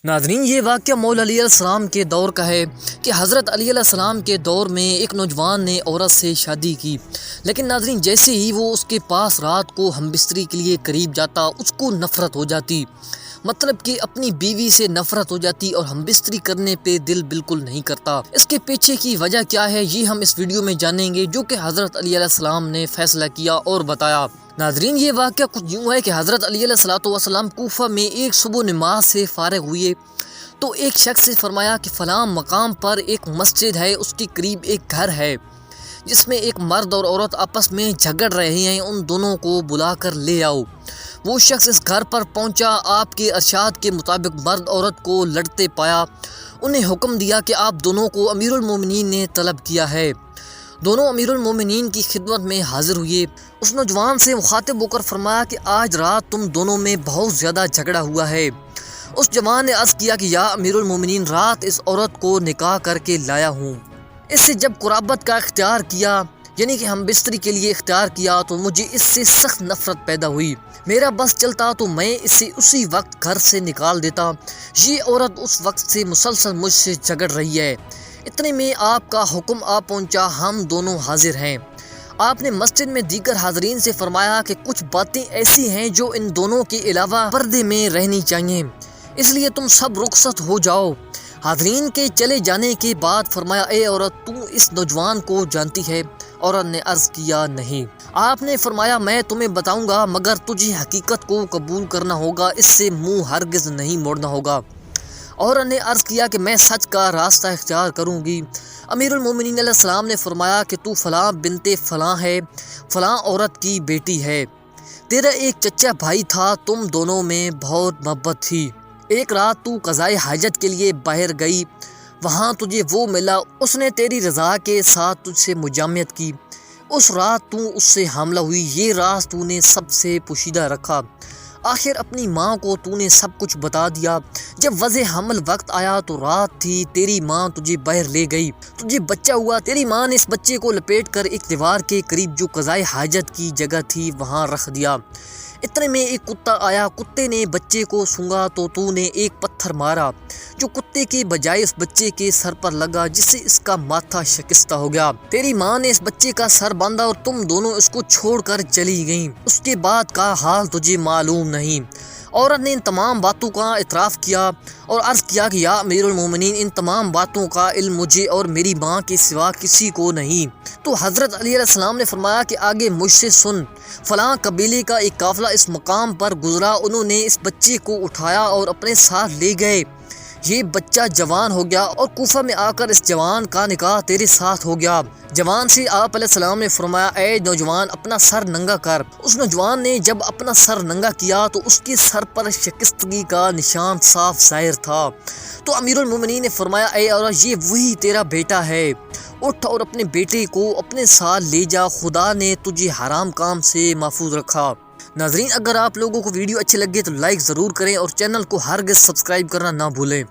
ناظرین، یہ واقعہ مولا علی علیہ السلام کے دور کا ہے کہ حضرت علی علیہ السلام کے دور میں ایک نوجوان نے عورت سے شادی کی، لیکن ناظرین جیسے ہی وہ اس کے پاس رات کو ہم بستری کے لیے قریب جاتا اس کو نفرت ہو جاتی، مطلب کہ اپنی بیوی سے نفرت ہو جاتی اور ہم بستری کرنے پہ دل بالکل نہیں کرتا۔ اس کے پیچھے کی وجہ کیا ہے یہ ہم اس ویڈیو میں جانیں گے، جو کہ حضرت علی علیہ السلام نے فیصلہ کیا اور بتایا۔ ناظرین، یہ واقعہ کچھ یوں ہے کہ حضرت علی علیہ السلام کوفہ میں ایک صبح نماز سے فارغ ہوئے تو ایک شخص نے فرمایا کہ فلاں مقام پر ایک مسجد ہے، اس کے قریب ایک گھر ہے جس میں ایک مرد اور عورت آپس میں جھگڑ رہے ہیں، ان دونوں کو بلا کر لے آؤ۔ وہ شخص اس گھر پر پہنچا، آپ کے ارشاد کے مطابق مرد عورت کو لڑتے پایا، انہیں حکم دیا کہ آپ دونوں کو امیر المومنین نے طلب کیا ہے۔ دونوں امیر المومنین کی خدمت میں حاضر ہوئے۔ اس نوجوان سے مخاطب ہو کر فرمایا کہ آج رات تم دونوں میں بہت زیادہ جھگڑا ہوا ہے۔ اس جوان نے عرض کیا کہ یا امیر المومنین، رات اس عورت کو نکاح کر کے لایا ہوں، اس سے جب قرابت کا اختیار کیا، یعنی کہ ہم بستری کے لیے اختیار کیا، تو مجھے اس سے سخت نفرت پیدا ہوئی۔ میرا بس چلتا تو میں اسے اسی وقت گھر سے نکال دیتا۔ یہ عورت اس وقت سے مسلسل مجھ سے جھگڑ رہی ہے، اتنے میں آپ کا حکم آ پہنچا، ہم دونوں حاضر ہیں۔ آپ نے مسجد میں دیگر حاضرین سے فرمایا کہ کچھ باتیں ایسی ہیں جو ان دونوں کے علاوہ پردے میں رہنی چاہیے، اس لیے تم سب رخصت ہو جاؤ۔ حاضرین کے چلے جانے کے بعد فرمایا، اے عورت، تو اس نوجوان کو جانتی ہے؟ عورت نے عرض کیا، نہیں۔ آپ نے فرمایا، میں تمہیں بتاؤں گا، مگر تجھے حقیقت کو قبول کرنا ہوگا، اس سے منہ ہرگز نہیں موڑنا ہوگا۔ عورت نے عرض کیا کہ میں سچ کا راستہ اختیار کروں گی۔ امیر المومنین علیہ السلام نے فرمایا کہ تو فلاں بنت فلاں ہے، فلاں عورت کی بیٹی ہے، تیرا ایک چچا بھائی تھا، تم دونوں میں بہت محبت تھی۔ ایک رات تو قضائے حاجت کے لیے باہر گئی، وہاں تجھے وہ ملا، اس نے تیری رضا کے ساتھ تجھ سے مجامعت کی، اس رات تو اس سے حاملہ ہوئی، یہ راز تو نے سب سے پوشیدہ رکھا، آخر اپنی ماں کو تو نے سب کچھ بتا دیا۔ جب وضع حمل وقت آیا تو رات تھی، تیری ماں تجھے باہر لے گئی، تجھے بچہ ہوا، تیری ماں نے اس بچے کو لپیٹ کر ایک دیوار کے قریب جو قضائے حاجت کی جگہ تھی وہاں رکھ دیا۔ اتنے میں ایک کتا آیا، کتے نے بچے کو سونگھا تو نے ایک پتھر مارا جو کتے کے بجائے اس بچے کے سر پر لگا، جس سے اس کا ماتھا شکستہ ہو گیا۔ تیری ماں نے اس بچے کا سر باندھا اور تم دونوں اس کو چھوڑ کر چلی گئیں، اس کے بعد کا حال تجھے معلوم نہیں۔ عورت نے ان تمام باتوں کا اعتراف کیا اور عرض کیا کہ یا امیر المومنین، ان تمام باتوں کا علم مجھے اور میری ماں کے سوا کسی کو نہیں۔ تو حضرت علی علیہ السلام نے فرمایا کہ آگے مجھ سے سن، فلاں قبیلے کا ایک قافلہ اس مقام پر گزرا، انہوں نے اس بچے کو اٹھایا اور اپنے ساتھ لے گئے، یہ بچہ جوان ہو گیا اور کوفہ میں آ کر اس جوان کا نکاح تیرے ساتھ ہو گیا۔ جوان سے آپ علیہ السلام نے فرمایا، اے نوجوان، اپنا سر ننگا کر۔ اس نوجوان نے جب اپنا سر ننگا کیا تو اس کے سر پر شکستگی کا نشان صاف ظاہر تھا۔ تو امیر المومنین نے فرمایا، اے عورت، یہ وہی تیرا بیٹا ہے، اٹھ اور اپنے بیٹے کو اپنے ساتھ لے جا، خدا نے تجھے حرام کام سے محفوظ رکھا۔ ناظرین، اگر آپ لوگوں کو ویڈیو اچھے لگے تو لائک ضرور کریں اور چینل کو ہرگز سبسکرائب کرنا نہ بھولیں۔